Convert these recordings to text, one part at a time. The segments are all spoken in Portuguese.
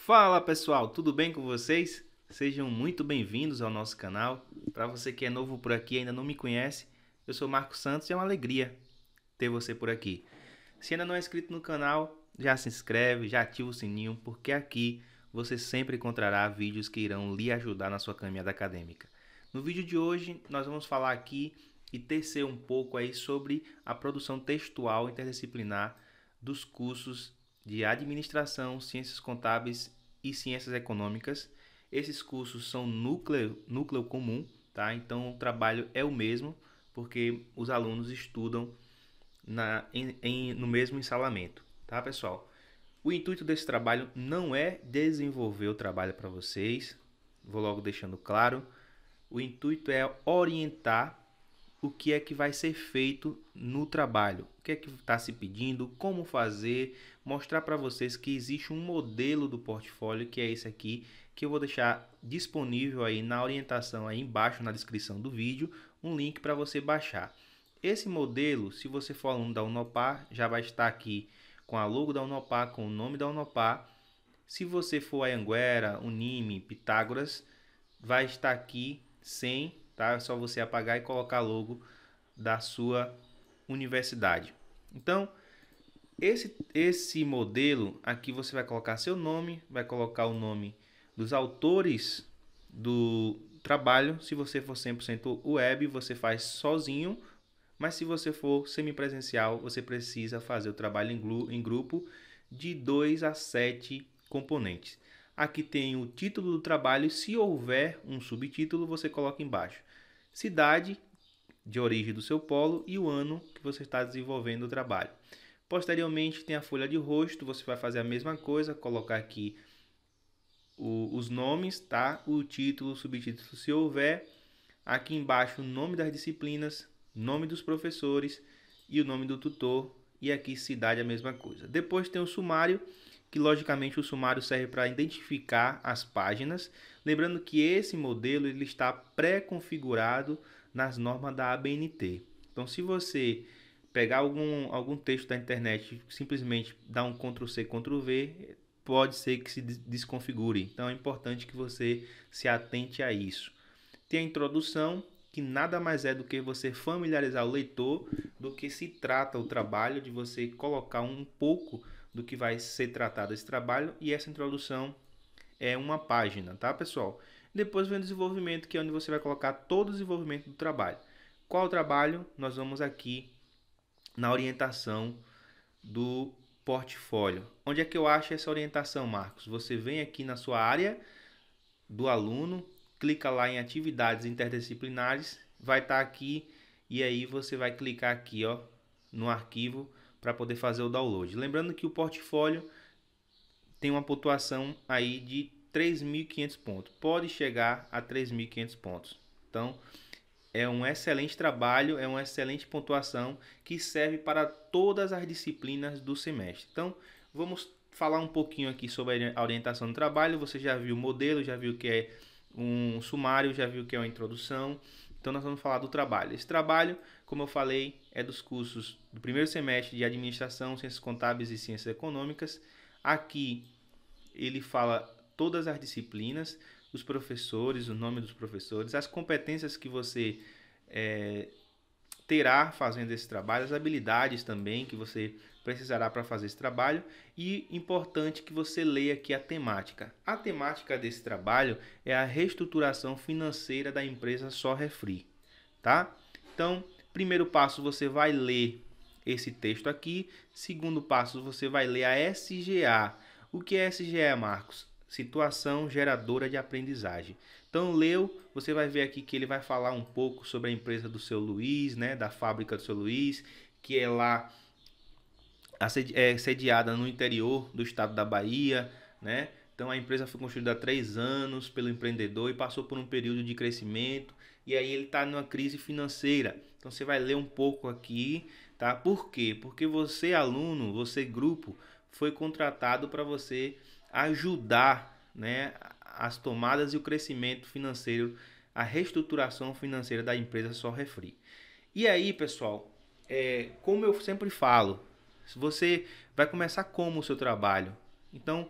Fala pessoal, tudo bem com vocês? Sejam muito bem-vindos ao nosso canal. Para você que é novo por aqui e ainda não me conhece, eu sou Marcos Santos e é uma alegria ter você por aqui. Se ainda não é inscrito no canal, já se inscreve, já ativa o sininho, porque aqui você sempre encontrará vídeos que irão lhe ajudar na sua caminhada acadêmica. No vídeo de hoje, nós vamos falar aqui e tecer um pouco aí sobre a produção textual interdisciplinar dos cursos de Administração, Ciências Contábeis e Ciências Econômicas. Esses cursos são núcleo comum, tá? Então o trabalho é o mesmo, porque os alunos estudam no mesmo ensalamento, tá, pessoal? O intuito desse trabalho não é desenvolver o trabalho para vocês, vou logo deixando claro. O intuito é orientar o que é que vai ser feito no trabalho, o que é que está se pedindo, como fazer, mostrar para vocês que existe um modelo do portfólio, que é esse aqui, que eu vou deixar disponível aí na orientação aí embaixo na descrição do vídeo, um link para você baixar. Esse modelo, se você for aluno da Unopar, já vai estar aqui com a logo da Unopar, com o nome da Unopar. Se você for Anhanguera, Unime, Pitágoras, vai estar aqui sem, tá? É só você apagar e colocar logo da sua universidade. Então, esse modelo aqui você vai colocar seu nome, vai colocar o nome dos autores do trabalho. Se você for 100% web, você faz sozinho, mas se você for semipresencial, você precisa fazer o trabalho em grupo de 2 a 7 componentes. Aqui tem o título do trabalho, se houver um subtítulo, você coloca embaixo. Cidade de origem do seu polo e o ano que você está desenvolvendo o trabalho. Posteriormente tem a folha de rosto, você vai fazer a mesma coisa, colocar aqui os nomes, tá? O título, o subtítulo se houver. Aqui embaixo o nome das disciplinas, nome dos professores e o nome do tutor. E aqui cidade a mesma coisa. Depois tem o sumário, que logicamente o sumário serve para identificar as páginas. Lembrando que esse modelo ele está pré-configurado nas normas da ABNT. Então se você pegar algum texto da internet, simplesmente dar um Ctrl+C, Ctrl+V, pode ser que se desconfigure. Então é importante que você se atente a isso. Tem a introdução, que nada mais é do que você familiarizar o leitor do que se trata o trabalho, de você colocar um pouco do que vai ser tratado esse trabalho, e essa introdução é uma página, tá, pessoal? Depois vem o desenvolvimento, que é onde você vai colocar todo o desenvolvimento do trabalho. Qual o trabalho? Nós vamos aqui na orientação do portfólio. Onde é que eu acho essa orientação, Marcos? Você vem aqui na sua área do aluno, clica lá em atividades interdisciplinares, vai estar aqui e aí você vai clicar aqui, ó, no arquivo para poder fazer o download. Lembrando que o portfólio tem uma pontuação aí de 3.500 pontos, pode chegar a 3.500 pontos. Então, é um excelente trabalho, é uma excelente pontuação que serve para todas as disciplinas do semestre. Então, vamos falar um pouquinho aqui sobre a orientação do trabalho. Você já viu o modelo, já viu o que é um sumário, já viu o que é uma introdução. Então, nós vamos falar do trabalho. Esse trabalho, como eu falei, é dos cursos do primeiro semestre de Administração, Ciências Contábeis e Ciências Econômicas. Aqui, ele fala todas as disciplinas, os professores, o nome dos professores, as competências que você terá fazendo esse trabalho, as habilidades também que você precisará para fazer esse trabalho, e importante que você leia aqui a temática. A temática desse trabalho é a reestruturação financeira da empresa Sorrefri, tá? Então, primeiro passo você vai ler esse texto aqui, segundo passo você vai ler a SGA. O que é SGA, Marcos? Situação geradora de aprendizagem. Então, leu, você vai ver aqui que ele vai falar um pouco sobre a empresa do seu Luiz, né, da fábrica do seu Luiz, que é lá sediada no interior do estado da Bahia, né? Então a empresa foi construída há 3 anos pelo empreendedor e passou por um período de crescimento, e aí ele está numa crise financeira. Então você vai ler um pouco aqui, tá? Por quê? Porque você, aluno, você, grupo, foi contratado para você ajudar, né, as tomadas e o crescimento financeiro, a reestruturação financeira da empresa Sorrefri. E aí, pessoal, como eu sempre falo, você vai começar como o seu trabalho? Então,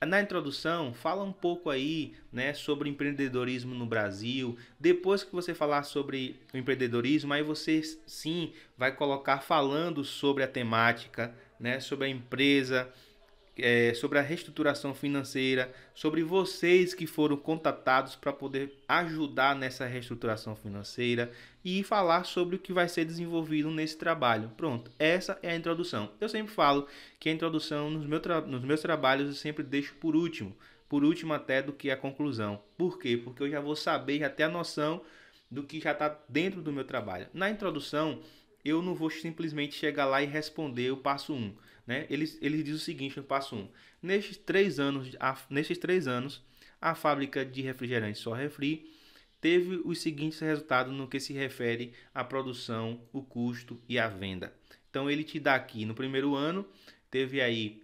Na introdução, fala um pouco aí, né, sobre empreendedorismo no Brasil. Depois que você falar sobre o empreendedorismo, aí você sim vai colocar falando sobre a temática, né, sobre a empresa, sobre a reestruturação financeira, sobre vocês que foram contatados para poder ajudar nessa reestruturação financeira e falar sobre o que vai ser desenvolvido nesse trabalho. Pronto, essa é a introdução. Eu sempre falo que a introdução nos meus trabalhos eu sempre deixo por último até do que a conclusão. Por quê? Porque eu já vou saber, já ter a noção do que já está dentro do meu trabalho. Na introdução, eu não vou simplesmente chegar lá e responder o passo 1. Né? Ele diz o seguinte no passo 1. Nestes três anos, a fábrica de refrigerantes Só Refri teve os seguintes resultados no que se refere à produção, o custo e a venda. Então ele te dá aqui, no primeiro ano, teve aí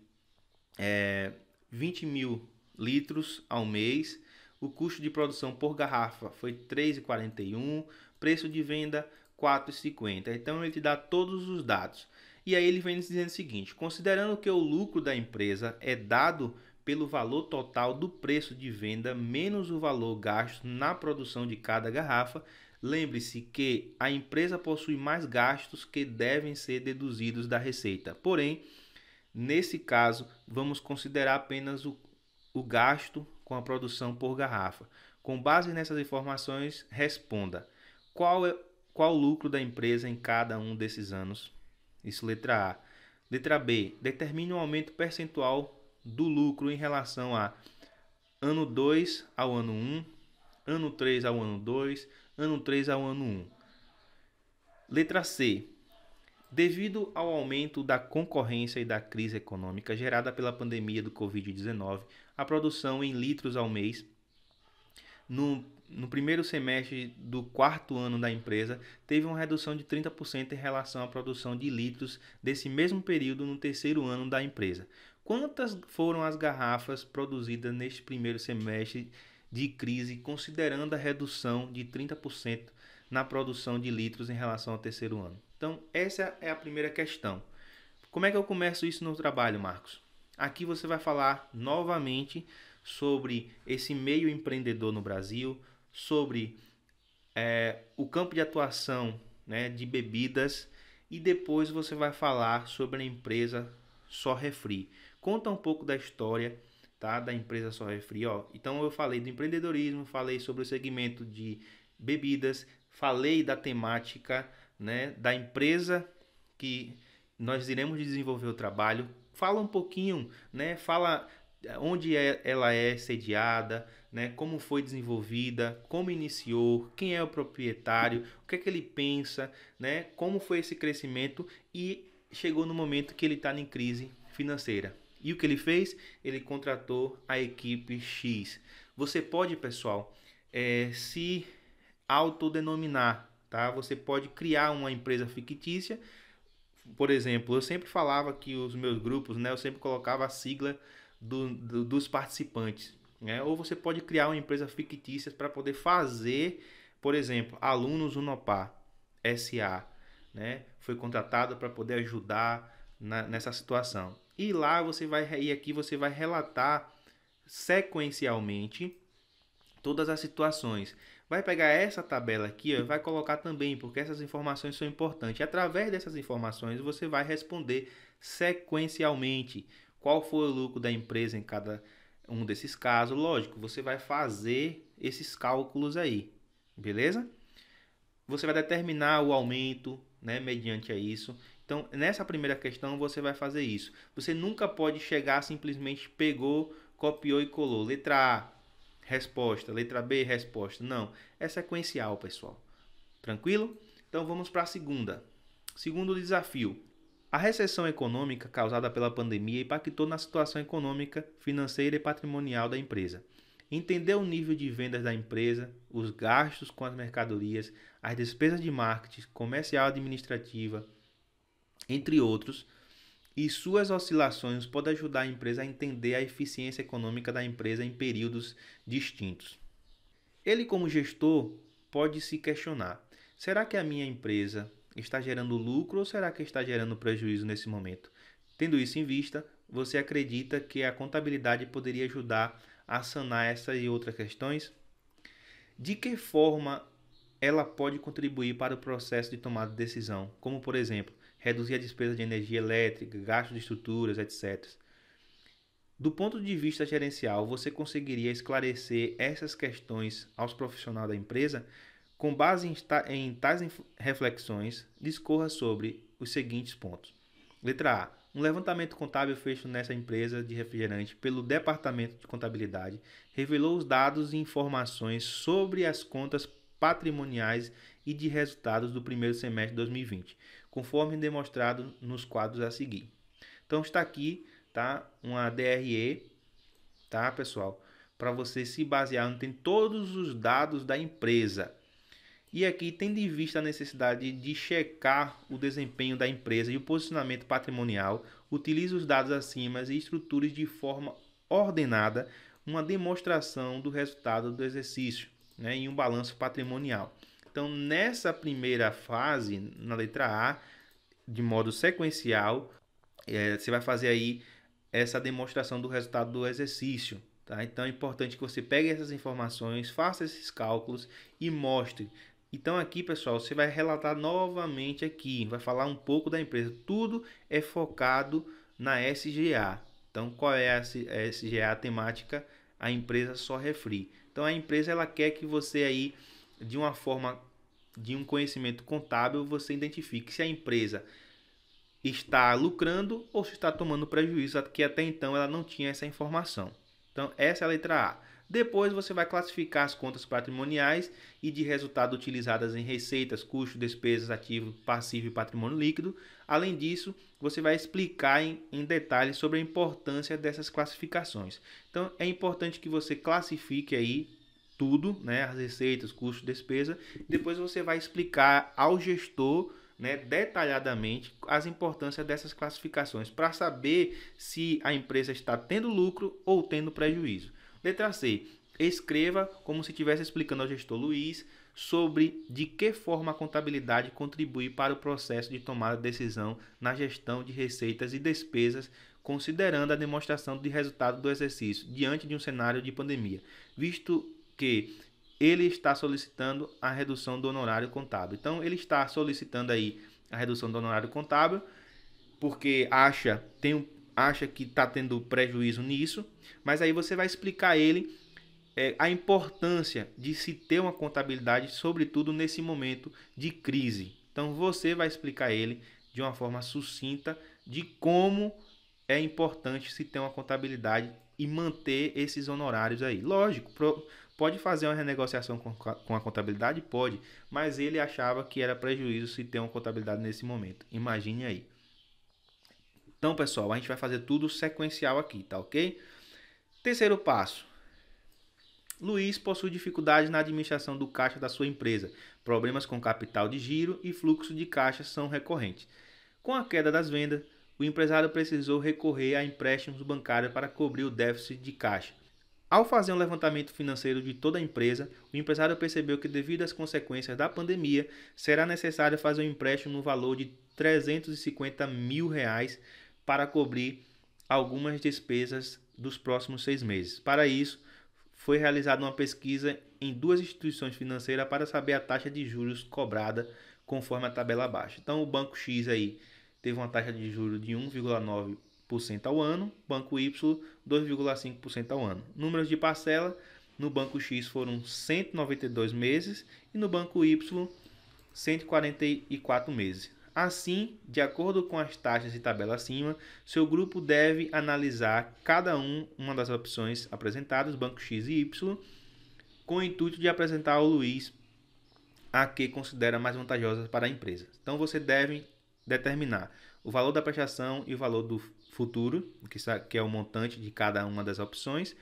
20 mil litros ao mês, o custo de produção por garrafa foi R$ 3,41, preço de venda R$ 4,50. Então ele te dá todos os dados. E aí ele vem dizendo o seguinte: considerando que o lucro da empresa é dado pelo valor total do preço de venda menos o valor gasto na produção de cada garrafa, lembre-se que a empresa possui mais gastos que devem ser deduzidos da receita. Porém, nesse caso, vamos considerar apenas o gasto com a produção por garrafa. Com base nessas informações, responda: qual o lucro da empresa em cada um desses anos? Isso, letra A. Letra B. Determine um aumento percentual do lucro em relação a ano 2 ao ano 1, ano 3 ao ano 2, ano 3 ao ano 1. Letra C. Devido ao aumento da concorrência e da crise econômica gerada pela pandemia do Covid-19, a produção em litros ao mês no primeiro semestre do quarto ano da empresa, teve uma redução de 30% em relação à produção de litros desse mesmo período no terceiro ano da empresa. Quantas foram as garrafas produzidas neste primeiro semestre de crise, considerando a redução de 30% na produção de litros em relação ao terceiro ano? Então, essa é a primeira questão. Como é que eu começo isso no trabalho, Marcos? Aqui você vai falar novamente sobre esse meio empreendedor no Brasil, sobre o campo de atuação, né, de bebidas, e depois você vai falar sobre a empresa Só Refri. Conta um pouco da história, tá, da empresa Só Refri. Ó. Então eu falei do empreendedorismo, falei sobre o segmento de bebidas, falei da temática, né, da empresa que nós iremos desenvolver o trabalho. Fala um pouquinho, né, fala onde ela é sediada, né, como foi desenvolvida, como iniciou, quem é o proprietário, o que é que ele pensa, né, como foi esse crescimento e chegou no momento que ele está em crise financeira. E o que ele fez? Ele contratou a equipe X. Você pode, pessoal, se autodenominar, tá? Você pode criar uma empresa fictícia. Por exemplo, eu sempre falava que os meus grupos, né, eu sempre colocava a sigla dos participantes, né? Ou você pode criar uma empresa fictícia para poder fazer, por exemplo, Alunos Unopar SA, né? Foi contratado para poder ajudar nessa situação. E lá aqui você vai relatar sequencialmente todas as situações. Vai pegar essa tabela aqui, ó, e vai colocar também, porque essas informações são importantes. E através dessas informações você vai responder sequencialmente qual foi o lucro da empresa em cada um desses casos. Lógico, você vai fazer esses cálculos aí, beleza? Você vai determinar o aumento, né, mediante a isso. Então, nessa primeira questão, você vai fazer isso. Você nunca pode chegar simplesmente pegou, copiou e colou. Letra A, resposta. Letra B, resposta. Não, é sequencial, pessoal. Tranquilo? Então, vamos para a segunda. Segundo desafio. A recessão econômica causada pela pandemia impactou na situação econômica, financeira e patrimonial da empresa. Entender o nível de vendas da empresa, os gastos com as mercadorias, as despesas de marketing, comercial e administrativa, entre outros, e suas oscilações pode ajudar a empresa a entender a eficiência econômica da empresa em períodos distintos. Ele, como gestor, pode se questionar: será que a minha empresa está gerando lucro ou será que está gerando prejuízo nesse momento? Tendo isso em vista, você acredita que a contabilidade poderia ajudar a sanar essas e outras questões? De que forma ela pode contribuir para o processo de tomada de decisão, como por exemplo, reduzir a despesa de energia elétrica, gastos de estruturas, etc. Do ponto de vista gerencial, você conseguiria esclarecer essas questões aos profissionais da empresa? Com base em tais reflexões, discorra sobre os seguintes pontos. Letra A. Um levantamento contábil feito nessa empresa de refrigerante pelo Departamento de Contabilidade revelou os dados e informações sobre as contas patrimoniais e de resultados do primeiro semestre de 2020, conforme demonstrado nos quadros a seguir. Então está aqui, tá, uma DRE, tá, pessoal, para você se basear, tem todos os dados da empresa. E aqui, tendo em vista a necessidade de checar o desempenho da empresa e o posicionamento patrimonial, utilize os dados acima e estruture de forma ordenada uma demonstração do resultado do exercício, né, em um balanço patrimonial. Então, nessa primeira fase, na letra A, de modo sequencial, você vai fazer aí essa demonstração do resultado do exercício. Tá? Então, é importante que você pegue essas informações, faça esses cálculos e mostre. Então aqui, pessoal, você vai relatar novamente aqui, vai falar um pouco da empresa. Tudo é focado na SGA. Então, qual é a SGA temática? A empresa só refri. Então, a empresa ela quer que você aí, de uma forma, de um conhecimento contábil, você identifique se a empresa está lucrando ou se está tomando prejuízo, que até então ela não tinha essa informação. Então, essa é a letra A. Depois você vai classificar as contas patrimoniais e de resultado utilizadas em receitas, custos, despesas, ativo, passivo e patrimônio líquido. Além disso, você vai explicar em detalhes sobre a importância dessas classificações. Então, é importante que você classifique aí tudo, né, as receitas, custos, despesa. Depois você vai explicar ao gestor, né, detalhadamente as importâncias dessas classificações para saber se a empresa está tendo lucro ou tendo prejuízo. Letra C. Escreva como se estivesse explicando ao gestor Luiz sobre de que forma a contabilidade contribui para o processo de tomada de decisão na gestão de receitas e despesas, considerando a demonstração de resultado do exercício diante de um cenário de pandemia, visto que ele está solicitando a redução do honorário contábil. Então, ele está solicitando aí a redução do honorário contábil porque acha que está tendo prejuízo nisso, mas aí você vai explicar a ele a importância de se ter uma contabilidade, sobretudo nesse momento de crise. Então você vai explicar a ele de uma forma sucinta de como é importante se ter uma contabilidade e manter esses honorários aí. Lógico, pode fazer uma renegociação com a contabilidade? Pode, mas ele achava que era prejuízo se ter uma contabilidade nesse momento. Imagine aí. Então, pessoal, a gente vai fazer tudo sequencial aqui, tá ok? Terceiro passo. Luiz possui dificuldades na administração do caixa da sua empresa. Problemas com capital de giro e fluxo de caixa são recorrentes. Com a queda das vendas, o empresário precisou recorrer a empréstimos bancários para cobrir o déficit de caixa. Ao fazer um levantamento financeiro de toda a empresa, o empresário percebeu que, devido às consequências da pandemia, será necessário fazer um empréstimo no valor de R$350 mil para cobrir algumas despesas dos próximos 6 meses. Para isso, foi realizada uma pesquisa em 2 instituições financeiras para saber a taxa de juros cobrada conforme a tabela abaixo. Então, o Banco X aí teve uma taxa de juros de 1,9% ao ano, Banco Y 2,5% ao ano. Números de parcela, no Banco X foram 192 meses e no Banco Y 144 meses. Assim, de acordo com as taxas e tabela acima, seu grupo deve analisar cada uma das opções apresentadas, Banco X e Y, com o intuito de apresentar ao Luiz a que considera mais vantajosa para a empresa. Então, você deve determinar o valor da prestação e o valor do futuro, que é o montante de cada uma das opções.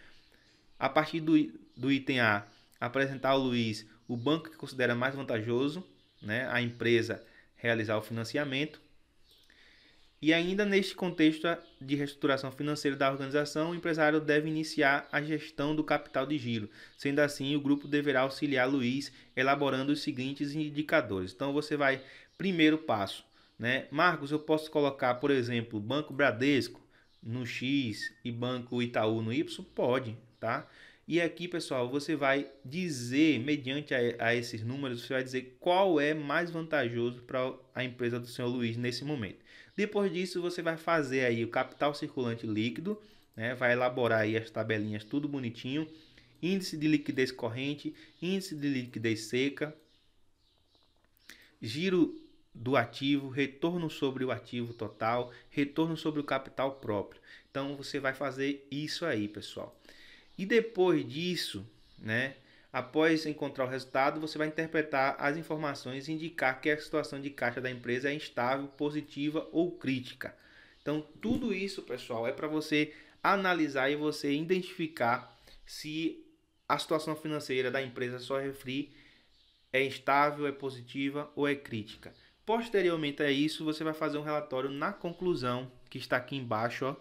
A partir do item A, apresentar ao Luiz o banco que considera mais vantajoso, né, a empresa realizar o financiamento. E ainda neste contexto de reestruturação financeira da organização, o empresário deve iniciar a gestão do capital de giro. Sendo assim, o grupo deverá auxiliar Luiz elaborando os seguintes indicadores. Então você vai, primeiro passo, né? Marcos, eu posso colocar, por exemplo, Banco Bradesco, no X e Banco Itaú no Y? Pode, tá? E aqui, pessoal, você vai dizer, mediante a esses números, você vai dizer qual é mais vantajoso para a empresa do senhor Luiz nesse momento. Depois disso, você vai fazer aí o capital circulante líquido, né? Vai elaborar aí as tabelinhas tudo bonitinho, índice de liquidez corrente, índice de liquidez seca, giro do ativo, retorno sobre o ativo total, retorno sobre o capital próprio. Então você vai fazer isso aí, pessoal. E depois disso, né, após encontrar o resultado, você vai interpretar as informações e indicar que a situação de caixa da empresa é instável, positiva ou crítica. Então, tudo isso, pessoal, é para você analisar e você identificar se a situação financeira da empresa só refri é estável, é positiva ou é crítica. Posteriormente a isso, você vai fazer um relatório na conclusão, que está aqui embaixo, ó,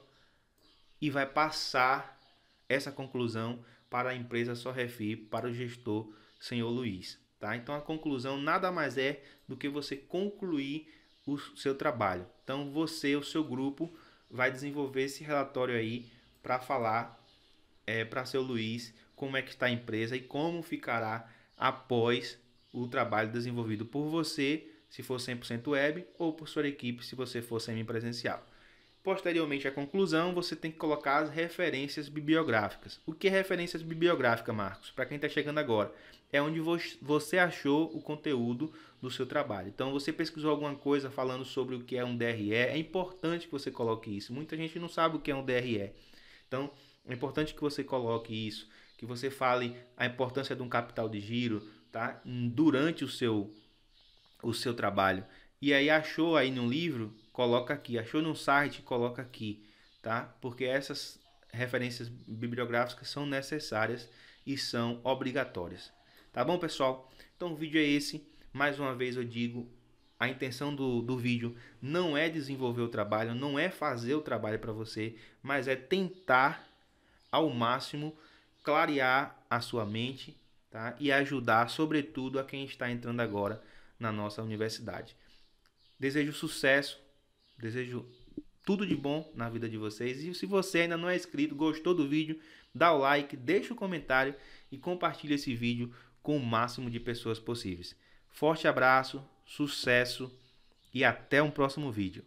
e vai passar essa conclusão para a empresa Sorrefi, para o gestor senhor Luiz. Tá? Então a conclusão nada mais é do que você concluir o seu trabalho. Então você, o seu grupo, vai desenvolver esse relatório aí para falar para seu Luiz como é que está a empresa e como ficará após o trabalho desenvolvido por você, se for 100% web, ou por sua equipe, se você for semipresencial. Posteriormente à conclusão, você tem que colocar as referências bibliográficas. O que é referências bibliográficas, Marcos? Para quem está chegando agora, é onde você achou o conteúdo do seu trabalho. Então, você pesquisou alguma coisa falando sobre o que é um DRE, é importante que você coloque isso. Muita gente não sabe o que é um DRE. Então, é importante que você coloque isso, que você fale a importância de um capital de giro, tá? Durante o seu trabalho. E aí achou aí no livro, coloca aqui. Achou no site, coloca aqui, tá? Porque essas referências bibliográficas são necessárias e são obrigatórias. Tá bom, pessoal? Então o vídeo é esse. Mais uma vez eu digo, a intenção do vídeo não é desenvolver o trabalho, não é fazer o trabalho para você, mas é tentar ao máximo clarear a sua mente, tá? E ajudar, sobretudo, a quem está entrando agora na nossa universidade. Desejo sucesso, desejo tudo de bom na vida de vocês. E se você ainda não é inscrito, gostou do vídeo, dá o like, deixa o comentário e compartilha esse vídeo com o máximo de pessoas possíveis. Forte abraço, sucesso e até um próximo vídeo.